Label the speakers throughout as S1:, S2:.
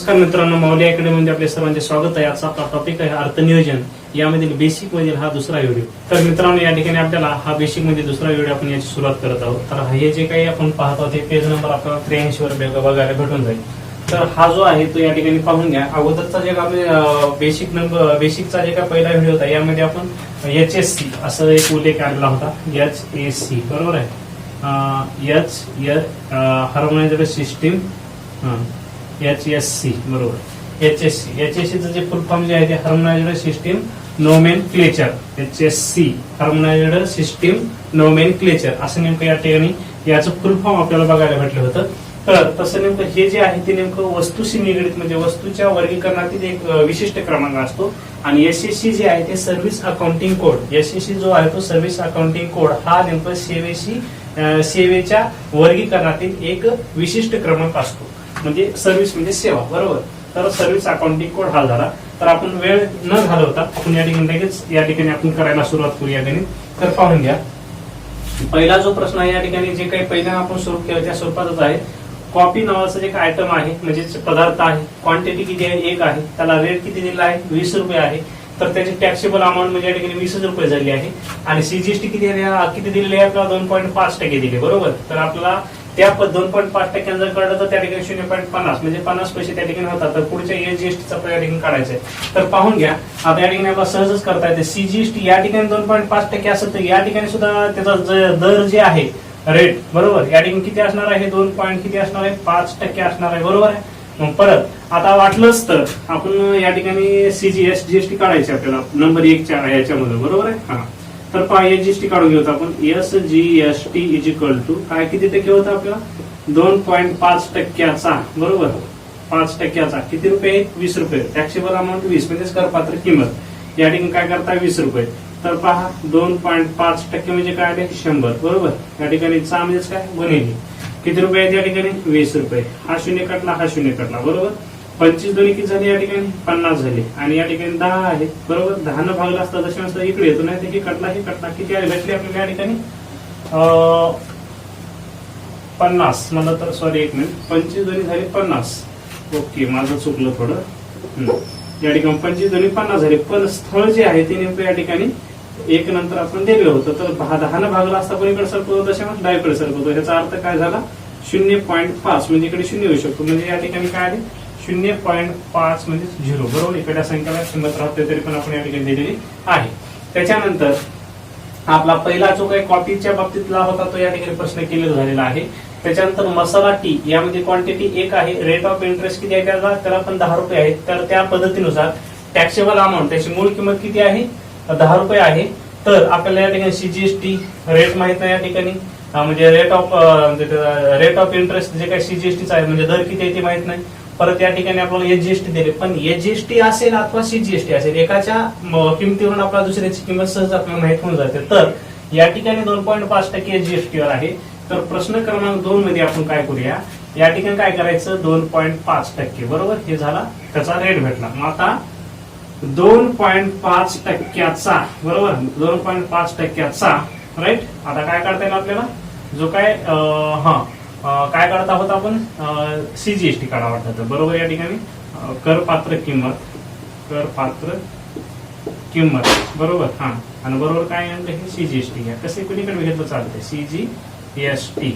S1: नमस्कार मित्रांनो, माऊली अकॅडमीमध्ये आपले सर्वांचे स्वागत आहे. आजचा आपला टॉपिक आहे अर्थनियोजन. यामधील बेसिक मधील हा दुसरा व्हिडिओ. तर मित्रांनो, या ठिकाणी आपल्याला हा बेसिक मध्ये दुसरा व्हिडिओ आपण याची सुरुवात करत आहोत. तर हे जे काही आपण पाहत आहोत ते पेज नंबर आपल्याला 83 वर बघायला भेटून जाईल. तर हा जो आहे तो या ठिकाणी पाहून घ्या. अगोदरचा जे आपले बेसिकचा जे काही पहिला व्हिडिओ होता यामध्ये आपण HSC असं एक उल्लेख आलेला होता. HSC बरोबर आहे. हार्मोनाइज्ड सिस्टीम HSC बरोबर. HSCचं जे फुल फॉर्म जे आहे ते harmonised system nomenclature. HSC harmonised system nomenclature असं नेमकं या ठिकाणी याचं फुल फॉर्म आपल्याला बघायला भेटलं होतं. तर तसं नेमकं हे जे आहे ते नेमकं वस्तूशी निगडीत म्हणजे वस्तूच्या वर्गीकरणातील एक विशिष्ट क्रमांक असतो. आणि SSC जे आहे ते सर्व्हिस अकाउंटिंग कोड. SSC जो आहे तो सर्व्हिस अकाउंटिंग कोड हा नेमकं सेवेच्या वर्गीकरणातील एक विशिष्ट क्रमांक असतो. म्हणजे सर्व्हिस म्हणजे सेवा बरोबर. तर सर्व्हिस अकाउंटिंग कोड हा झाला. तर आपण वेळ न घालवता आपण या ठिकाणी लगेच या ठिकाणी आपण करायला सुरुवात करूया गणित. तर पाहून घ्या, पहिला जो प्रश्न आहे या ठिकाणी जे काही पहिला आपण स्वरूप केलं त्या स्वरूपातच आहे. कॉफी नावाचं जे काही आयटम आहे म्हणजे पदार्थ आहे, क्वांटिटी किती आहे 1 आहे, त्याला रेट किती दिला आहे 20 रुपये आहे. तर त्याची टॅक्सेबल अमाऊंट म्हणजे या ठिकाणी 20 रुपये झाली आहे. आणि CGST किती दिलेली आहे आपल्याला 2.5% दिले बरोबर. तर आपल्याला त्या 2.5% जर कळलं तर त्या ठिकाणी 0.50 म्हणजे 50 पैसे त्या ठिकाणी होतात. तर पुढच्या SGSTचा या ठिकाणी काढायचा आहे. तर पाहून घ्या, आता या ठिकाणी आपल्याला सहजच करता येते. CGST या ठिकाणी 2.5% असेल तर या ठिकाणी सुद्धा त्याचा दर जे आहे रेट बरोबर या ठिकाणी किती असणार आहे 5% असणार आहे बरोबर आहे. मग परत आता वाटलंच तर आपण या ठिकाणी SGST काढायचे आपल्याला नंबर 1 याच्यामध्ये बरोबर आहे. हा, तर पहा SGST काढून घेऊ आपण. SGST इज इक्वल टू काय किती टक्के होतं आपल्याला 2.5% बरोबर. 5% किती रुपये 20 रुपये. टॅक्सेबल अमाऊंट 20 म्हणजेच करपात्र किंमत या ठिकाणी काय करता 20 रुपये. तर पहा 2.5% म्हणजे काय आले 100 बरोबर. या ठिकाणी 6 म्हणजेच काय बनेली किती रुपये आहेत या ठिकाणी 20 रुपये. हा शून्य कटला हा शून्य कटला बरोबर. 25 दोन्ही किती झाले या ठिकाणी 50 झाले. आणि या ठिकाणी 10 आहे बरोबर. 10 न भागला असता दशांश इकडे येतो नाही हे कटला किती आले भेटले आपल्याला या ठिकाणी 50 मला तर सॉरी 1 मिनिट 25 दोन्ही झाले 50. ओके माझं चुकलं थोडं. या ठिकाणी 25 दोन्ही 50 झाले. पण स्थळ जे आहे ते नेमकं या ठिकाणी 1 नंतर आपण दिलेलं होतं. तर 10 न भागला असता कोणीकडे सरकवतो दशांश डावीकडे सरकवतो. याचा अर्थ काय झाला 0.5 म्हणजे इकडे 0 होऊ शकतो. म्हणजे या ठिकाणी काय आले 0.5 म्हणजे 0 बरोबर. इकडे संख्याला किंमत राहते तरी पण आपण या ठिकाणी दिलेली आहे. त्याच्यानंतर आपला पहिला जो काही कॉफीच्या बाबतीतला होता तो या ठिकाणी प्रश्न केलेला झालेला आहे. त्याच्यानंतर मसाला टी यामध्ये क्वांटिटी 1 आहे. रेट ऑफ इंटरेस्ट किती आहे त्याला पण 10 रुपये आहे. तर त्या पद्धतीनुसार टॅक्सेबल अमाऊंट त्याची मूळ किंमत किती आहे 10 रुपये आहे. तर आपल्याला या ठिकाणी CGST रेट माहित नाही या ठिकाणी म्हणजे रेट ऑफ इंटरेस्ट जे काही CGSTचा आहे म्हणजे दर किती आहे ते माहित नाही. परत या ठिकाणी आपल्याला SGST दिले. पण SGST असेल अथवा CGST असेल एकाच्या किमतीवरून आपल्याला दुसऱ्याची किंमत सहज आपल्याला माहित होऊन जाते. तर या ठिकाणी 2.5% SGST वर आहे. तर प्रश्न क्रमांक 2 मध्ये आपण काय करूया या ठिकाणी काय करायचं 2.5% बरोबर. हे झाला त्याचा रेट भेटला. मग आता 2.5% बरोबर 2.5% राईट. आता काय करता येईल आपल्याला जो काय काय काढता होता आपण CGST काढा वाटतं बरोबर. या ठिकाणी करपात्र किंमत बरोबर. हा आणि बरोबर काय हे CGST घ्या. कसे कुणीकडे घेतलं चालतंय CGST.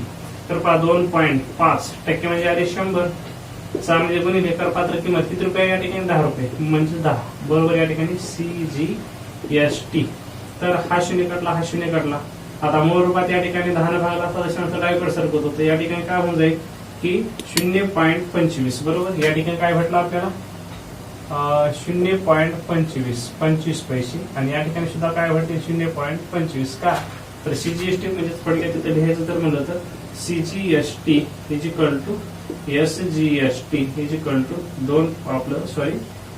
S1: तर पहा 2.5% म्हणजे अरे 100 म्हणजे गुणिले करपात्र किंमत किती रुपये या ठिकाणी 10 रुपये म्हणजे 10 बरोबर. या ठिकाणी CGST. तर हा शून्य कटला हा शून्य कटला. आता मूळ रूपात या ठिकाणी 10 न भागला असता दशांश डावीकडे सरकत होतं. या ठिकाणी काय होऊन जाईल की 0.25 बरोबर. या ठिकाणी काय भेटलं आपल्याला 0.25 पैसे. आणि या ठिकाणी सुद्धा काय भेटते 0.25 का तर CGST म्हणजे थोडक्यात तिथे लिहायचं तर म्हणलं तर CGST is equal to SGST is equal to 2 आपलं सॉरी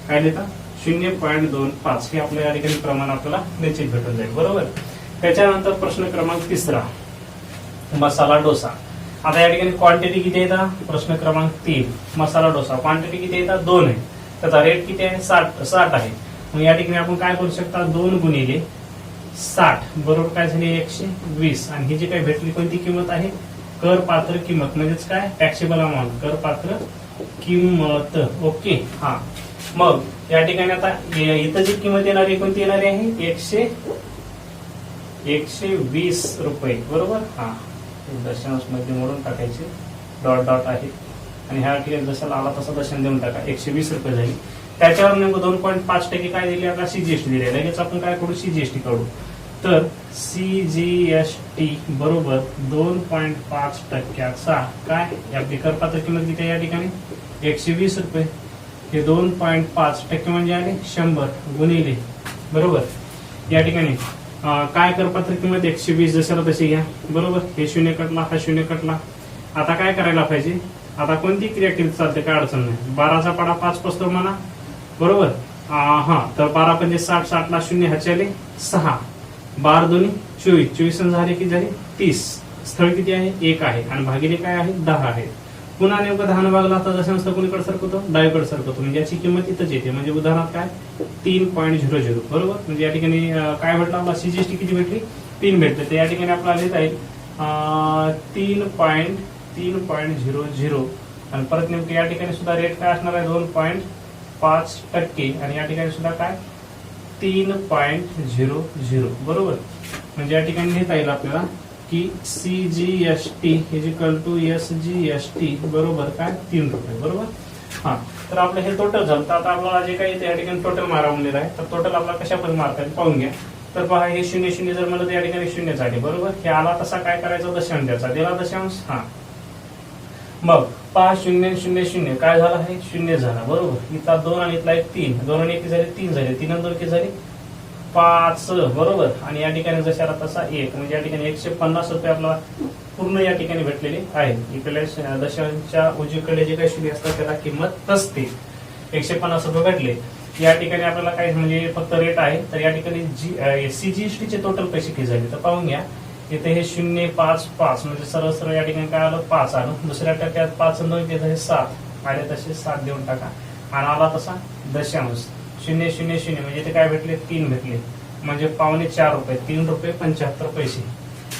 S1: काय देता 0.25 हे आपल्या या ठिकाणी प्रमाण आपल्याला निश्चित भेटून जाईल बरोबर. त्याच्यानंतर प्रश्न क्रमांक 3 मसाला डोसा. आता या ठिकाणी क्वांटिटी किती येतात प्रश्न क्रमांक 3 मसाला डोसा क्वांटिटी किती येतात 2 आहे. त्याचा रेट किती आहे 60 आहे. मग या ठिकाणी आपण काय करू शकता 2 गुणिले 60 बरोबर काय झाली 120. आणि ही जी काही भेटली कोणती किंमत आहे करपात्र किंमत म्हणजेच काय टॅक्सेबल अमाऊंट करपात्र किंमत. ओके. हा, मग या ठिकाणी आता इथं जी किंमत येणारी कोणती येणारी आहे? 120 रुपये. बरोबर. हा, दशांश मध्ये मोडून टाकायचे, डॉट डॉट आहे आणि ह्या ठिकाणी जसा आला तसा दशांश देऊन टाका. 120 रुपये झाली. त्याच्यावर नेमकं 2.5% काय दिली? आपला सीजीएसटी दिली. लगेच आपण काय करू? सीजीएसटी काढू. तर सीजीएसटी बरोबर 2.5%चा काय? आपली करपात्र किंमत किती आहे या ठिकाणी? 120 रुपये. हे 2.5% म्हणजे आले 100 गुणिले. बरोबर. या ठिकाणी काय करपात्र किंमत? 120 जशाला तशी घ्या. बरोबर. हे शून्य कटला, हा शून्य कटला. आता काय करायला पाहिजे? आता कोणती क्रिया केली चालते? काय अडचण नाही. 12चा पाडा 5 पस्तर म्हणा. बरोबर. हा, तर 12 म्हणजे 60, 60 ला शून्य ह्याच्याले 6, 12 दोन्ही 24, 24 झाले की झाले 30. स्थळ किती आहे? 1 आहे आणि भागिले काय आहे? 10 आहे. पुन्हा नेमकं 10 भागला आता दशांश कोणीकडे सरकवतो? डावीकडे सरकवतो. म्हणजे याची किंमत इथंच येते. म्हणजे उदाहरणार्थ काय? 3.00. बरोबर. म्हणजे या ठिकाणी काय भेटलं? आपला सीजीएसटी किती भेटली? 3 भेटले. तर या ठिकाणी आपल्याला लिहिता येईल 3.00 आणि परत नेमकं या ठिकाणी सुद्धा रेट काय असणार आहे? 2.5% आणि या ठिकाणी सुद्धा काय? 3.00. बरोबर. म्हणजे या ठिकाणी लिहिता येईल आपल्याला की सीजीएसटी इक्वल टू एसजीएसटी बरोबर काय? 3 रुपये. बरोबर. हा, तर आपलं हे टोटल झालं. तर आता आपल्याला जे काही या ठिकाणी टोटल मारवलेलं आहे, तर टोटल आपल्याला कशा पण मारता येईल पाहून घ्या. तर पहा, हे 0 जर म्हणलं तर या ठिकाणी 0 झाले. बरोबर. हे आला तसा काय करायचा? दशांश द्यायचा. दिला दशांश. हा, मग पहा 0 काय झाला? आहे 0 झाला. बरोबर. इथला 2 आणि इथला 1 3, 2 आणि 1 झाले 3 झाले, 3 आणि 2 किती झाले? 5. बरोबर. आणि या ठिकाणी जशाला तसा 1, म्हणजे या ठिकाणी 150 रुपये आपल्याला पूर्ण या ठिकाणी भेटलेले आहे. इकडे दशांशच्या उजवीकडे जे काही शून्य असतात त्याला किंमत असते. 150 रुपये भेटले. या ठिकाणी आपल्याला काय म्हणजे फक्त रेट आहे. तर या ठिकाणी सीजीएसटीचे टोटल पैसे किती झाले? तर पाहून घ्या. इथे हे 0.55 म्हणजे सरळ सरळ या ठिकाणी काय आलं? 5 आलं. दुसऱ्या टक्क्यात 5 आणि 2 हे 7 आले, तसे 7 देऊन टाका. आणि आला तसा दशांश 0.00 म्हणजे ते काय भेटले? 3 भेटले. म्हणजे 4.5 रुपये, 3.75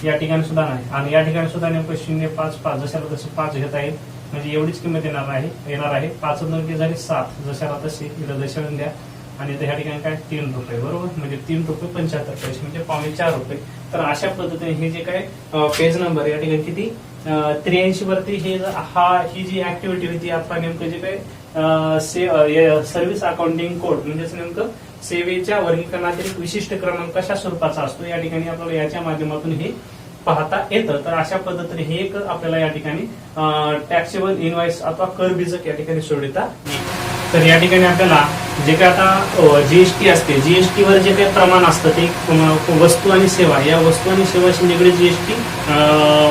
S1: या ठिकाणी सुद्धा नाही. आणि या ठिकाणी सुद्धा नेमकं 0.55 जशाला तसे 5 घेता येईल. म्हणजे एवढीच किंमत येणार आहे. 5 आणि 2 झाली 7 जशाला तशी इथं दशांश द्या. आणि या ठिकाणी काय? 3 रुपये. बरोबर. म्हणजे 3.75 म्हणजे 4.5 रुपये. तर अशा पद्धतीने हे जे काय पेज नंबर या ठिकाणी किती 83 वरती ही जी ऍक्टिव्हिटी होती आता नेमकं जे काय सर्व्हिस अकाउंटिंग कोड म्हणजेच नेमकं सेवेच्या वर्गीकरणातील एक विशिष्ट क्रमांक कशा स्वरूपाचा असतो या ठिकाणी आपल्याला याच्या माध्यमातून हे पाहता येतं. तर अशा पद्धतीने हे एक आपल्याला या ठिकाणी टॅक्सेबल इनवॉइस अथवा कर बीजक या ठिकाणी सोडविता येईल. तर या ठिकाणी आपल्याला जे काय आता जीएसटी असते, जीएसटी वर जे काही प्रमाण असतं ते वस्तू आणि सेवा, या वस्तू आणि सेवाशी निगडीत जीएसटी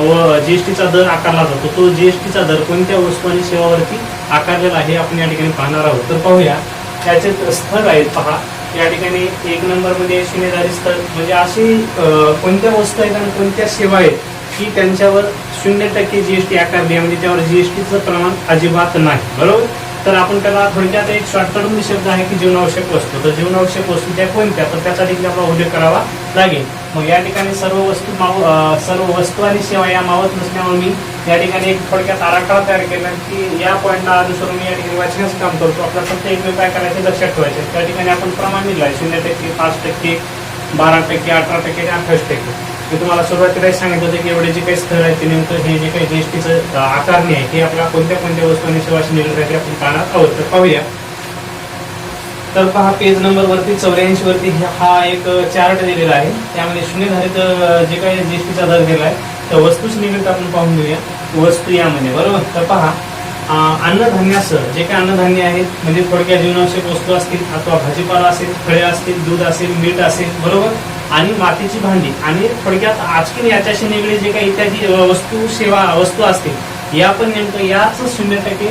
S1: व जीएसटीचा दर आकारला जातो. तो जीएसटीचा दर कोणत्या वस्तू आणि सेवावरती आकारलेला आहे आपण या ठिकाणी पाहणार आहोत. तर पाहूया त्याचे स्थळ आहेत. पहा या ठिकाणी 1 नंबरमध्ये शून्यधारी स्थळ म्हणजे अशी कोणत्या वस्तू आहेत आणि कोणत्या सेवा आहेत की त्यांच्यावर 0% जीएसटी आकारली आहे, म्हणजे त्यावर जीएसटीचं प्रमाण अजिबात नाही. बरोबर. तर आपण त्याला थोडक्यात एक शॉर्टकट शब्द आहे की जीवनावश्यक वस्तू. तर जीवनावश्यक वस्तू त्या कोणत्या? तर त्याचा देखील आपला उल्लेख करावा लागेल. मग या ठिकाणी सर्व वस्तू आणि सेवा या मावत नसल्यामुळे मी या ठिकाणी एक थोडक्यात आराखडा तयार केला की या पॉईंटला अनुसरून मी या ठिकाणी वाचण्याचं काम करतो. आपल्याला फक्त एक काय करायचे लक्षात ठेवायचे. त्या ठिकाणी आपण प्रमाण दिलंय 0%, 5%, 12%, 18% आणि 28%. मी तुम्हाला सुरुवातीला सांगितलं होतं की एवढे जे काही स्थळ आहेत ते नेमकं हे जे काही जीएसटीचं आकारणी आहे हे आपल्या कोणत्या कोणत्या वस्तू आणि सेवाशी निगडीत आहे आपण पाहणार आहोत. तर पाहूया. तर पहा पेज नंबर वरती 84 वरती हा एक चार्ट दिलेला आहे. त्यामध्ये शून्यधारित जे काही जीएसटीचा दर दिला आहे तर वस्तूशी निगडीत आपण पाहून घेऊया वस्तू यामध्ये. बरोबर. तर पहा अन्नधान्यासह जे काही अन्नधान्य आहेत म्हणजे थोडक्या जीवनावश्यक वस्तू असतील अथवा भाजीपाला असेल, फळे असतील, दूध असेल, मीठ असेल. बरोबर. आणि मातीची भांडी आणि थोडक्यात आजकाल याच्याशी निगडीत जे काही इत्यादी वस्तू सेवा वस्तू असतील या पण नेमकं याच 0%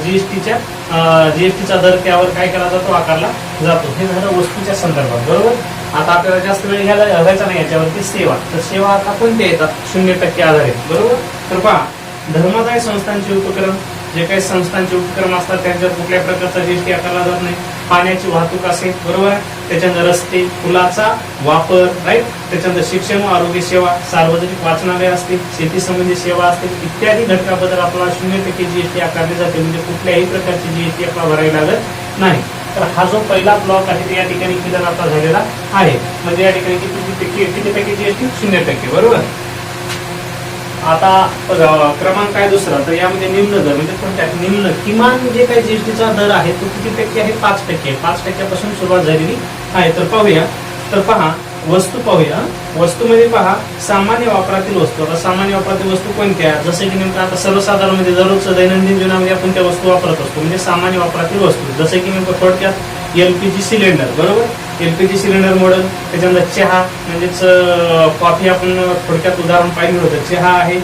S1: जीएसटीचा दर त्यावर काय केला जातो? आकारला जातो. हे झालं वस्तूच्या संदर्भात. बरोबर. आता आपल्याला जास्त वेळ घ्यायचा नाही याच्यावरती सेवा. तर सेवा आता कोणत्या येतात? 0% आधारित. बरोबर. तर पहा धर्मादाय संस्थांचे उपक्रम, जे काही संस्थांचे उपक्रम असतात त्यांच्यावर कुठल्याही प्रकारचा जीएसटी आकारला जात नाही. पाण्याची वाहतूक असेल, बरोबर, त्याच्यानंतर रस्ते पुलाचा वापर, राईट, त्याच्यानंतर शिक्षण व आरोग्य सेवा, सार्वजनिक वाचनालय असतील, शेती संबंधी सेवा असतील इत्यादी घटकाबद्दल आपल्याला 0% जीएसटी आकारले जाते. म्हणजे कुठल्याही प्रकारची जीएसटी आपल्याला भरावी लागत नाही. तर हा जो पहिला ब्लॉक आहे ते या ठिकाणी क्लिअर आपला झालेला आहे. म्हणजे या ठिकाणी किती टक्के जीएसटी? 0%, बरोबर. आता क्रमांक काय दुसरा, तर यामध्ये निम्न दर म्हणजे थोडक्यात निम्न किमान जे काही जीएसटीचा दर आहे तो किती टक्के आहे? 5%. 5% सुरुवात झालेली आहे. तर पाहूया, तर पहा वस्तू पाहूया. वस्तूमध्ये पहा सामान्य वापरातील वस्तू. आता सामान्य वापरातील वस्तू कोणत्या? जसे की नेमकं आता सर्वसाधारण म्हणजे दररोजच्या दैनंदिन जीवनामध्ये आपण त्या वस्तू वापरत असतो, म्हणजे सामान्य वापरातील वस्तू. जसे की नेमकं थोडक्यात एलपीजी सिलेंडर, बरोबर, एलपीजी सिलेंडर मॉडेल. त्याच्यानंतर चहा म्हणजेच कॉफी आपण थोडक्यात उदाहरण पाहिलं होतं. चहा आहे,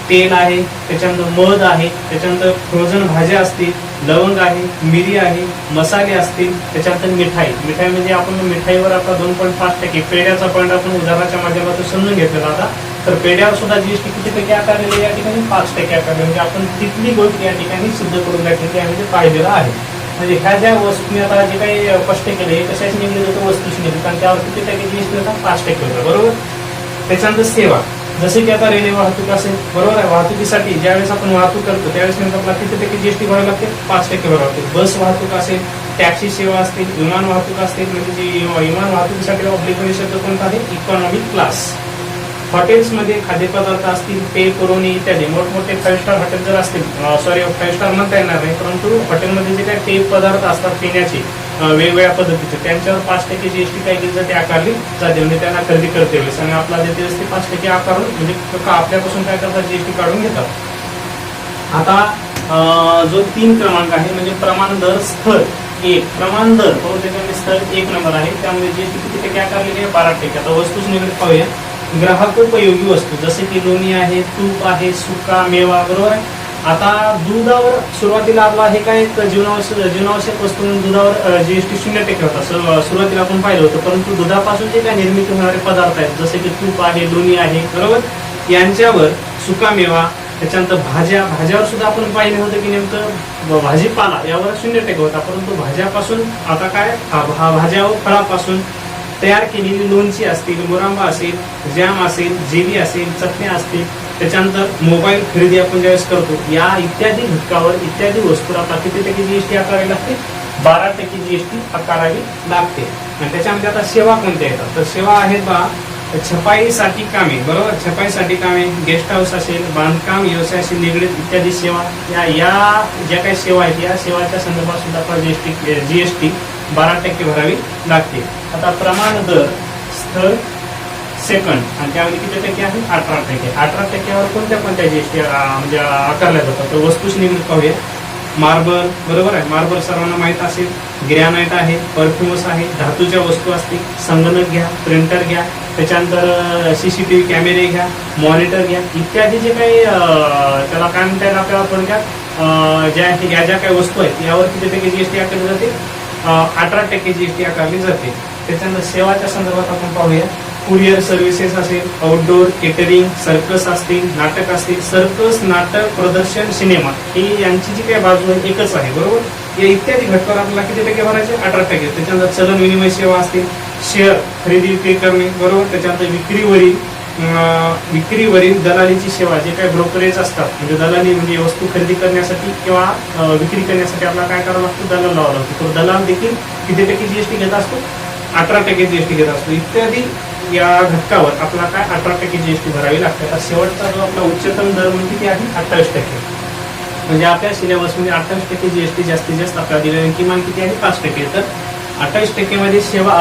S1: तेल आहे, त्याच्यानंतर मध आहे, त्याच्यानंतर फ्रोझन भाज्या असतील, लवंग आहे, मिरी आहे, मसाले असतील, त्याच्यानंतर मिठाई. मिठाई म्हणजे आपण मिठाईवर आपला 2.5%, पेढ्याचा पॉईंट आपण उदाहरणाच्या माध्यमातून समजून घेतलेला आता. तर पेढ्यावर सुद्धा जीएसटी किती टक्के आकारलेली या ठिकाणी? 5% आकारले. म्हणजे आपण तिथली गोष्ट या ठिकाणी सिद्ध करून म्हणजे पाहिलेलं आहे. म्हणजे ह्या ज्या वस्तू आता जे काही स्पष्ट केले हे कशाची निघले जातं? वस्तूची निघली, कारण त्यावर किती टक्के जीएसटी होता? 5% होता, बरोबर. त्याच्यानंतर सेवा, जसे की आता रेल्वे वाहतूक असेल, बरोबर आहे, वाहतुकीसाठी ज्यावेळेस आपण वाहतूक करतो त्यावेळेस नेमकं आपल्याला किती टक्के जीएसटी भरावी लागते? 5% भरावी लागते. बस वाहतूक असेल, टॅक्सी सेवा असतील, विमान वाहतूक असतील, म्हणजे जी विमान वाहतुकीसाठी ऑब्लिगरी शब्द कोणता आहे? Economic class. हॉटेल्समध्ये खाद्यपदार्थ असतील, पेय पुरवणी इत्यादी. मोठमोठे 5 स्टार हॉटेल जर असतील, 5 स्टार म्हणता येणार नाही, परंतु हॉटेलमध्ये जे काही पेय पदार्थ असतात पिण्याचे वेगवेगळ्या पद्धतीचे, त्यांच्यावर 5% जीएसटी काय केली जाते? आकारली जाते. म्हणजे त्यांना खरेदी करते वेळेस आणि आपला देते ते 5% आकारून म्हणजे आपल्यापासून काय करतात? जीएसटी काढून घेतात. आता जो 3 क्रमांक आहे म्हणजे प्रमाण दर स्तर 1. प्रमाण दर त्याच्यामध्ये स्तर 1 नंबर आहे. त्यामध्ये जीएसटी किती टक्के आकारलेली आहे? 12%. आता वस्तूच निगडीत पाहूया. ग्राहकोपयोगी वस्तू जसे की लोणी आहे, तूप आहे, सुका मेवा, बरोबर आहे. आता दुधावर सुरुवातीला आपला हे काय जीवनावश्यक वस्तू म्हणून दुधावर जीएसटी 0% होता. सुरुवातीला आपण पाहिलं होतं, परंतु दुधापासून जे काय निर्मिती होणारे पदार्थ आहेत जसे की तूप आहे, लोणी आहे, बरोबर, यांच्यावर सुका मेवा, त्याच्यानंतर भाज्यावर सुद्धा आपण पाहिलं होतं की नेमकं भाजीपाला यावर 0% होता, परंतु भाज्यापासून आता काय भाज्या व फळापासून तयार केलेली लोणची असतील, मुरांबा असेल, जॅम असेल, जेली असेल, चटण्या असतील, त्याच्यानंतर मोबाईल खरेदी आपण ज्यावेळेस करतो या इत्यादी घटकावर इत्यादी वस्तूवर आपला किती टक्के जीएसटी आकारावी लागते? 12% जीएसटी आकारावी लागते. आणि त्याच्यामध्ये आता सेवा कोणत्या येतात? तर सेवा आहेत बा छपाईसाठी कामे, बरोबर, छपाईसाठी कामे, गेस्ट हाऊस असेल, बांधकाम व्यवसायाशी निगडीत इत्यादी सेवा, या ज्या काही सेवा आहेत या सेवाच्या संदर्भात सुद्धा आपला जीएसटी 12% भरावी लागते. आता प्रमाण दर स्थळ सेकंड आणि त्यामध्ये किती टक्के आहे? 18%. 18%वर कोणत्या जीएसटी म्हणजे आकारल्या जातात? तर वस्तूशी निगडीत पाहूया. मार्बल, बरोबर आहे, मार्बल सर्वांना माहित असेल, ग्रॅनाइट आहे, परफ्युम्स आहे, धातूच्या वस्तू असतील, संगणक घ्या, प्रिंटर घ्या, त्याच्यानंतर सीसीटीव्ही कॅमेरे घ्या, मॉनिटर घ्या, इत्यादी जे काही त्याला काय म्हणता येईल आपल्याला थोडक्यात ज्या काही वस्तू आहेत यावर किती टक्के जीएसटी आकारली जाते? 18% जीएसटी आकारली जाते. त्याच्यानंतर सेवाच्या संदर्भात आपण पाहूया. कुरिअर सर्व्हिसेस असेल, आउटडोर केटरिंग, सर्कस असतील, नाटक असतील, सर्कस, नाटक, प्रदर्शन, सिनेमा ही यांची जी काही बाजू आहे एकच आहे, बरोबर. या इत्यादी घटकावर आपल्याला किती टक्के भरायचे? 18%. त्याच्यानंतर चलन विनिमय सेवा असतील, शेअर खरेदी विक्री करणे, बरोबर, त्याच्यानंतर विक्रीवरील दलालीची सेवा, जे काही ब्रोकरेज असतात म्हणजे दलाली म्हणजे वस्तू खरेदी करण्यासाठी किंवा विक्री करण्यासाठी आपल्याला काय करावं लागतं? दलाल लावावं लागतं. तो दलाल देखील किती टक्के जीएसटी घेत असतो? 18% जीएसटी घेत असतो. इत्यादी या घटकावर आपल्याला काय 18% जीएसटी भरावी लागते. आता शेवटचा जो आपला उच्चतम दर म्हणजे किती आहे? 28%. म्हणजे आपल्या सिलेबसमध्ये 28% जीएसटी जास्तीत जास्त आपल्याला दिलेली किमान किती आहे? 5%. तर 28% मध्ये सेवा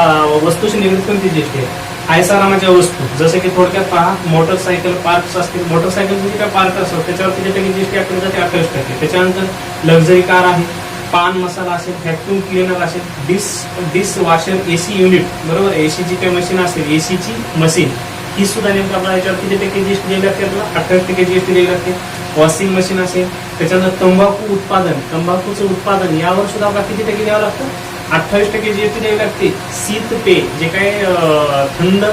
S1: वस्तूशी निगडीत कोणती जीएसटी आहे? आयसारामाच्या वस्तू जसे की थोडक्यात पहा, मोटरसायकल पार्क्स असतील, मोटरसायकल जे काय पार्क असतात त्याच्यावर किती टक्के जीएसटी आकारली जाते? 28%. त्याच्यानंतर लक्झरी कार आहे, पान मसाला असेल, व्हॅक्यूम क्लिनर असेल, डिश वॉशर, एसी युनिट, बरोबर, एसीची काही मशीन असेल, एसीची मशीन ही सुद्धा नेमकं आपल्याला याच्यावर किती टक्के जीएसटी द्यावी लागते? आपल्याला 28% जीएसटी द्यावी लागते. वॉशिंग मशीन असेल, त्याच्यानंतर तंबाखूचं उत्पादन यावर सुद्धा आपल्याला किती टक्के द्यावं लागतं? 28% जीएसटी द्यावी लागते. शीत पेय जे काही थंड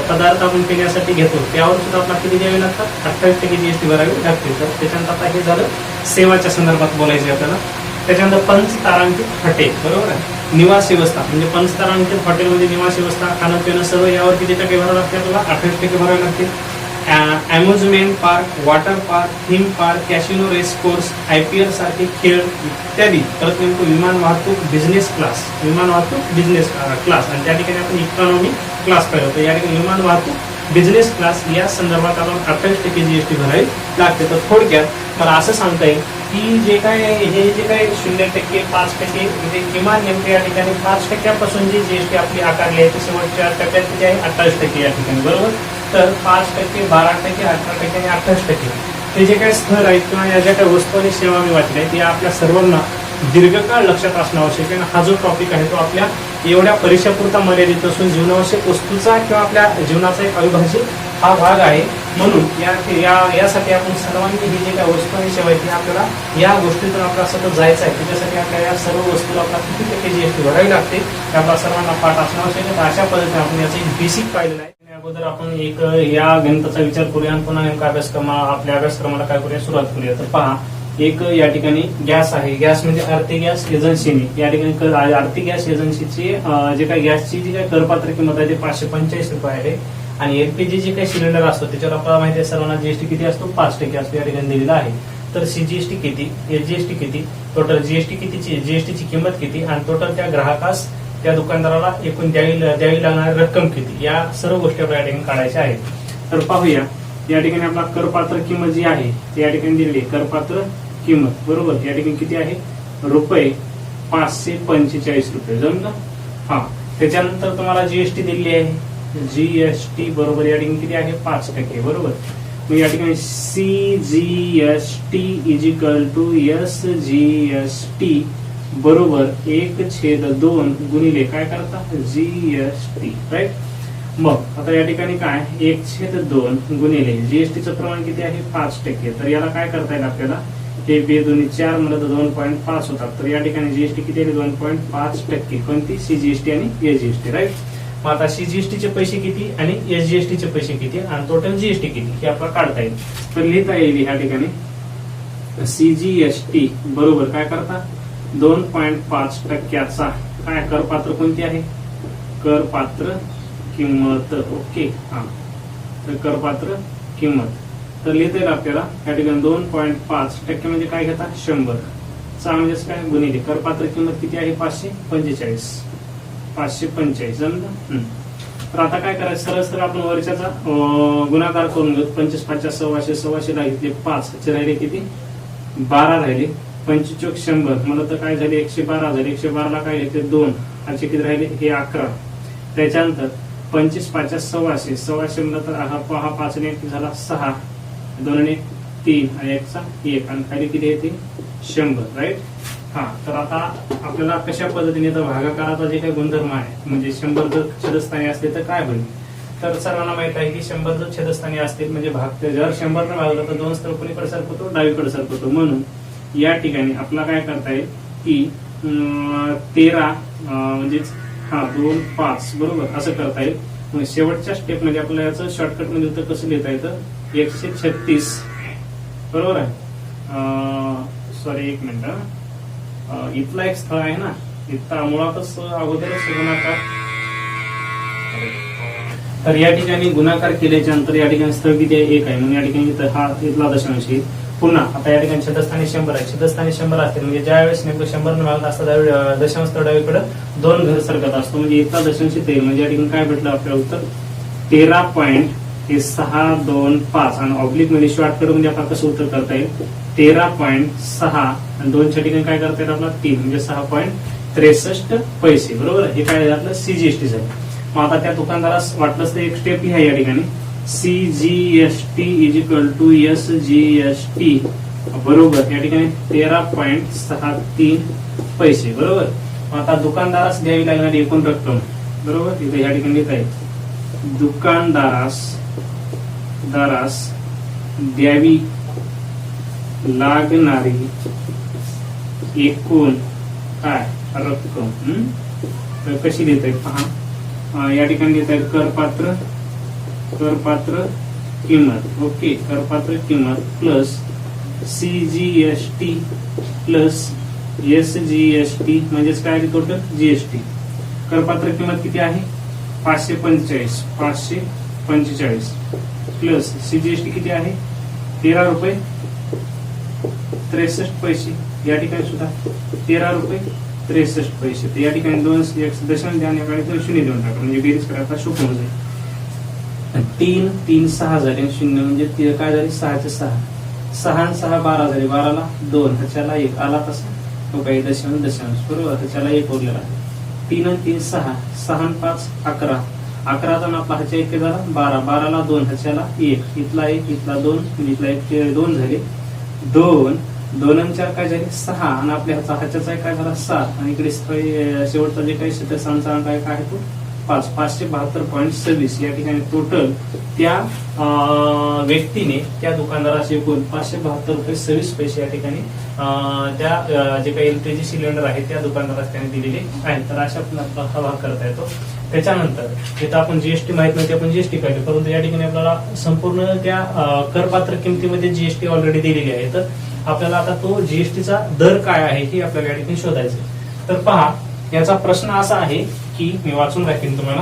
S1: पदार्थ आपण पिण्यासाठी घेतो त्यावर सुद्धा आपल्याला किती द्यावे लागतात, 28% जीएसटी भरावी लागते. तर त्याच्यानंतर आता हे झालं सेवाच्या संदर्भात बोलायचं आपल्याला. त्याच्यानंतर पंचतारांकित हॉटेल, बरोबर आहे. निवास व्यवस्था म्हणजे पंचतारांकित हॉटेलमध्ये निवास व्यवस्था, खाणं पिणं सर्व यावर किती टक्के भरावं लागते आपल्याला, 28% भरावे लागते. Amusement park, water park, theme park, casino, race course, IPL सारखे खेळ इत्यादी. परत नेमकं विमान वाहतूक बिझनेस क्लास, विमान वाहतूक बिझनेस क्लास, आणि त्या ठिकाणी आपण इकॉनॉमी क्लास पाहिलं तर या ठिकाणी विमान वाहतूक बिझनेस क्लास या संदर्भात आपण 28% जीएसटी भरावी लागते. तर थोडक्यात मला असं सांगता येईल की जे काय 0%, 5% म्हणजे किमान नेमके या ठिकाणी 5% जी जीएसटी आपली आकारली आहे ती शेवटच्या टप्प्यात किती आहे, 28% या ठिकाणी, बरोबर. तर 5%, 12%, 18% आणि 28% हे जे काही स्तर आहेत किंवा या ज्या काही वस्तू आणि सेवा मी वाचल्या आहेत या आपल्या सर्वांना दीर्घकाळ लक्षात असणं आवश्यक आहे. हा जो टॉपिक आहे तो आपल्या एवढ्या परीक्षेपुरता मर्यादित असून जीवनावश्यक वस्तूचा किंवा आपल्या जीवनाचा एक अविभाज्य हा भाग आहे. म्हणून यासाठी आपण सर्वांनी ही जे काही वस्तू आणि सेवा आहे ती आपल्याला या गोष्टीतून आपल्याला सतत जायचं आहे. त्याच्यासाठी आपल्याला या सर्व वस्तूला आपल्याला किती टक्के जीएसटी भरावी लागते ते आपल्या सर्वांना पाठ असणं आवश्यक आहे. अशा पद्धतीने आपण याचं एक बेसिक पाहिलेलं आहे. अगोदर आपण एक या गणिताचा विचार करूया आणि पुन्हा नेमका आपल्या अभ्यासक्रमाला काय करूया, सुरुवात करूया. तर पहा, एक या ठिकाणी गॅस आहे. गॅस म्हणजे आरती गॅस एजन्सीने या ठिकाणी आरती गॅस एजन्सीची जे काही गॅसची जी काही करपात्र किंमत आहे ते 545 रुपये आहे. आणि एलपीजी जे काही सिलेंडर असतो त्याच्यावर आपल्याला माहिती आहे सर्वांना जीएसटी किती असतो, 5% असतो या ठिकाणी दिलेला आहे. तर सीजीएसटी किती, एसजीएसटी किती, टोटल जीएसटी कितीची, जीएसटीची किंमत किती आणि टोटल त्या ग्राहकास त्या दुकानदाराला एकूण द्यावी लागणारी रक्कम किती, या सर्व गोष्टी आपल्याला या ठिकाणी काढायच्या आहेत. तर पाहूया या ठिकाणी आपला करपात्र किंमत जी आहे ती या ठिकाणी दिलेली आहे. करपात्र किंमत, बरोबर, या ठिकाणी किती आहे, रुपये 545 रुपये, जमलं. हा, त्याच्यानंतर तुम्हाला जीएसटी दिलेली आहे. जीएसटी बरोबर या ठिकाणी किती आहे, 5%, बरोबर. मग या ठिकाणी CGST = SGST बरोबर 1/2 गुणिले काय करता, जीएसटी, राईट. मग आता या ठिकाणी काय 1/2 गुणिले जीएसटीचं प्रमाण किती आहे, 5%. तर याला काय करता येईल आपल्याला, हे 2 × 4 म्हणलं तर 2.5 होतात. तर या ठिकाणी जीएसटी किती आहे, 2.5%. कोणती, सीजीएसटी आणि एसजीएसटी, राईट. मग आता सीजीएसटीचे पैसे किती आणि एसजीएसटीचे पैसे किती आणि टोटल जीएसटी किती हे आपल्याला काढता येईल. तर लिहिता येईल या ठिकाणी सीजीएसटी बरोबर काय करता, 2.5%चा काय करपात्र कोणती आहे, करपात्र किंमत, ओके. हा, तर करपात्र किंमत तर लिहिता येईल आपल्याला या ठिकाणी 2.5% म्हणजे काय घेता, 100 चा म्हणजेच काय गुणिले करपात्र किंमत किती आहे, 545, 545, जमलं. तर आता काय करायचं, सरळ सरळ आपण वरच्याचा गुणाकार करून घेऊ. 25 × 5 = 100, 100 राहिले 5 राहिले किती, 12 राहिले. 25 × 100 मला तर काय झाले, 112 झाले. 112ला काय घेतले, 2, असे किती राहिले, हे 11. त्याच्यानंतर 25 × 5 = 100, 100 म्हणलं तर हा 5 ने झाला 6, 2 ने 3 आणि 1 चा 1 आणि खाली किती येते, 100, राईट. हा, तर आता आपल्याला कशा पद्धतीने तर भागाकाराचा जे काही गुणधर्म आहे म्हणजे 100 जर छेदस्थानी असले तर काय होईल. तर सर्वांना माहित आहे की 100 जर छेदस्थानी असतील म्हणजे जर 100 ने भागलं तर 2 स्तर कोणीकडे सरकतो, डावीकडे सरकतो. म्हणून या ठिकाणी आपल्याला काय करता येईल की 13 म्हणजेच 2, 5 बरोबर असं करता येईल. मग शेवटच्या स्टेप मध्ये आपल्याला याचं शॉर्टकट मध्ये उत्तर कसं लिहिता येतं, 136 बरोबर आहे. सॉरी, एक मिनिट, इथला एक स्थळ आहे ना, इथं मुळातच अगोदरच गुणाकार. तर या ठिकाणी गुणाकार केल्याच्या नंतर या ठिकाणी स्थळ किती आहे, 1 आहे. म्हणून या ठिकाणी हा इथला दशांश येईल. पुन्हा आता या ठिकाणी छेदस्थानी 100 आहे. छेदस्थानी 100 असते म्हणजे ज्या वेळेस नेमकं 100 ने भागत असतं त्यावेळी दशांश स्थळ डावीकडे 2 घर सरकत असतो. म्हणजे इथला दशांश येईल. म्हणजे या ठिकाणी काय भेटलं आपल्याला उत्तर, 13.625 आणि ऑब्लिक मध्ये शॉर्टकट म्हणजे आपल्याला कसं उत्तर करता येईल, 13.6 आणि 2च्या ठिकाणी काय करता येईल आपला 3 म्हणजे 6.63 पैसे, बरोबर. हे काय आपलं सीजीएसटी झालं. मग आता त्या दुकानदारास वाटलंच तर एक स्टेप ही आहे या ठिकाणी, CGST = SGST बरोबर या ठिकाणी 13.63 पैसे, बरोबर. आता दुकानदारास द्यावी लागणारी एकूण रक्कम, बरोबर, इथे या ठिकाणी लिहिता येईल, दुकानदारास द्यावी लागणारी एकूण काय रक्कम, कशी देत आहेत पहा, या ठिकाणी देत आहेत करपात्र किंमत. ओके, करपात्र किंमत प्लस CGST प्लस SGST म्हणजेच काय टोटल GST. करपात्र किंमत किती आहे 545 प्लस CGST किती आहे 13 रुपये 63 पैसे. या ठिकाणी सुद्धा 13 रुपये 63 पैसे. तर या ठिकाणी 2 दशांश द्याने तो शून्य देऊन टाका म्हणजे बेरीज करायला सोपं होऊन जाईल. 3 3 6 झाले 0 म्हणजे काय झाले 6 चे 6 6 आणि 6 12 झाले. 12ला 2 ह्याच्याला 1 आला तसा तो काही दशांश बरोबर. ह्याच्याला 1 उरलेला आहे. 3 आणि 3 6 6 आणि 5 11 11चा आपला ह्याच्या 1 झाला 12 12ला 2 ह्याच्याला 1 इथला 1 इथला 2 इथला 1 2 झाले 2 2 आणि 4 काय झाले 6 आणि आपल्या ह्याच्याचा काय झाला 7 आणि इकडे शेवटचा जे काही शतकांचा काय आहे तो 572.26. या ठिकाणी टोटल त्या व्यक्तीने त्या दुकानदाराचे एकूण 572.26 पैसे या ठिकाणी त्या जे काही LPG सिलेंडर आहे त्या दुकानदारास त्याने दिलेले आहेत. तर अशा हा भाग करता येतो. त्याच्यानंतर इथं आपण GST माहित नव्हती, आपण GST काढली, परंतु या ठिकाणी आपल्याला संपूर्ण त्या करपात्र किमतीमध्ये GST ऑलरेडी दिलेली आहे. तर आपल्याला आता तो GSTचा दर काय आहे हे आपल्याला या ठिकाणी शोधायचं. तर पहा, याचा प्रश्न असा आहे की मी वाचून दाखवेन तुम्हाला.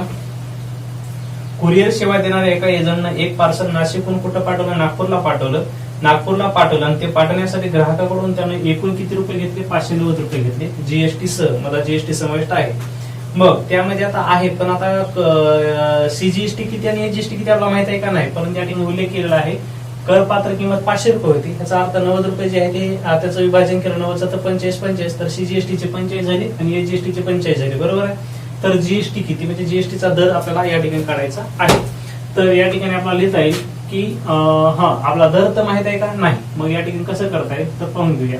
S1: कुरिअर सेवा देणाऱ्या एका एजंटनं एक पार्सल नाशिकहून कुठं पाठवलं नागपूरला पाठवलं आणि ते पाठवण्यासाठी ग्राहकाकडून त्याने एकूण किती रुपये घेतले 590 रुपये घेतले GST सह. मला GST समाविष्ट आहे. मग त्यामध्ये आता आहे पण आता CGST किती आणि GST किती आपल्याला माहित आहे का नाही, परंतु या ठिकाणी उल्लेख केलेला आहे. करपात्र किंमत 500 रुपये होती, त्याचा अर्थ 90 रुपये जे आहे ते त्याचं विभाजन केलं 90चं तर 45 तर CGST चे 45 झाले आणि GST चे 45 झाले बरोबर आहे. तर GST किती म्हणजे GSTचा दर आपल्याला या ठिकाणी काढायचा आहे. तर या ठिकाणी आपल्याला लिहिता येईल की आपला दर तर माहित आहे का नाही. मग या ठिकाणी कसं करता येईल तर पाहून घेऊया.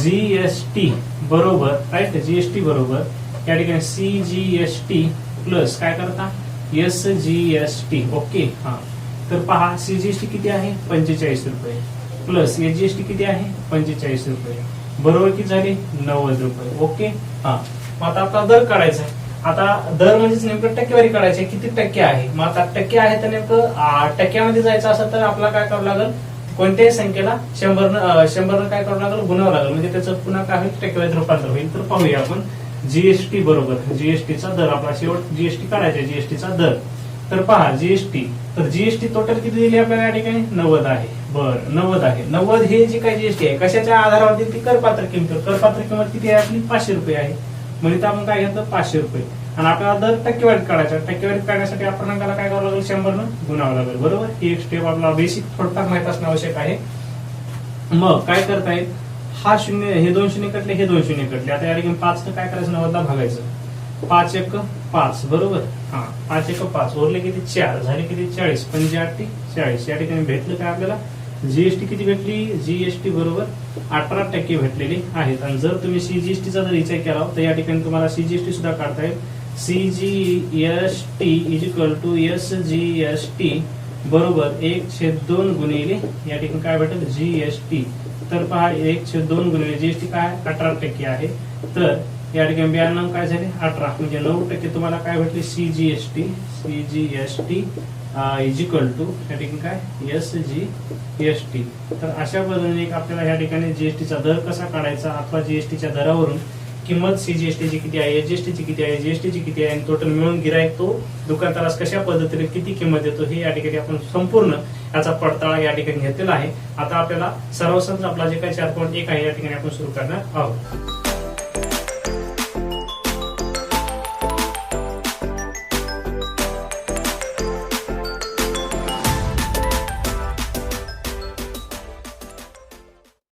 S1: GST बरोबर राईट, GST बरोबर या ठिकाणी CGST प्लस काय करता SGST. ओके, तर पहा CGST किती आहे 45 रुपये प्लस SGST किती आहे 45 रुपये बरोबर किती झाले 90 रुपये. ओके, मग आता आपला दर काढायचा आहे. आता दर म्हणजेच नेमकं टक्केवारी काढायची किती टक्के आहे. मग आता टक्के आहे तर नेमकं टक्क्यामध्ये जायचं असेल तर आपल्याला काय करावं लागेल कोणत्याही संख्येला 100 काय करावं लागेल गुणावं लागेल म्हणजे त्याचं पुन्हा काय होईल टक्केवारीत रूपांतर होईल. तर पाहूया आपण GST बरोबर GSTचा दर आपला शेवट GST काढायचा GSTचा दर. तर पहा GST तर GST टोटल किती दिली आपल्याला या ठिकाणी 90 आहे. बरं 90 आहे. 90 हे जी काही GST आहे कशाच्या आधारावरती ती करपात्र किंमत किती आहे आपली 500 रुपये आहे. म्हणजे आपण काय घेतलं 500 रुपये आणि आपल्याला दर टक्केवारीत काढायचा. टक्केवारीत काढण्यासाठी आपण काय करावं लागेल 100 गुणावं लागेल बरोबर. ही एक स्टेप आपल्याला बेसिक थोडंफार माहित असणं आवश्यक आहे. मग काय करता येईल हा शून्य हे 2 शून्य कटले हे 2 शून्य कटले. आता या ठिकाणी 5 काय करायचं 90ला भागायचं 5 1 5 बरोबर. 5 1 5 उरले किती 4 झाले किती 40 85 40. या ठिकाणी भेटलं काय आपल्याला GST किती भेटली GST बरोबर 18% भेटलेली आहेत. आणि जर तुम्ही CGSTचा जर विचार केला तर या ठिकाणी तुम्हाला CGST सुद्धा काढता येईल. CGST SGST बरोबर 1/2 गुणिले या ठिकाणी काय भेटेल GST. तर पहा 1/2 गुणिले GST काय 18% आहे. तर या ठिकाणी 92 काय झाले 18 म्हणजे 9% तुम्हाला काय भेटले CGST इजिकल टू या ठिकाणी काय SGST. तर अशा पद्धतीने आपल्याला या ठिकाणी GSTचा दर कसा काढायचा अथवा GSTच्या दरावरून किंमत CGST ची किती आहे SGST ची किती आहे GST ची किती आहे आणि टोटल मिळून गिराईक तो दुकानदारास कशा पद्धतीने किती किंमत देतो हे या ठिकाणी आपण संपूर्ण याचा पडताळा या ठिकाणी घेतलेला आहे. आता आपल्याला सर्वसाधारण आपला जे काही 4.1 आहे या ठिकाणी आपण सुरू करणार आहोत.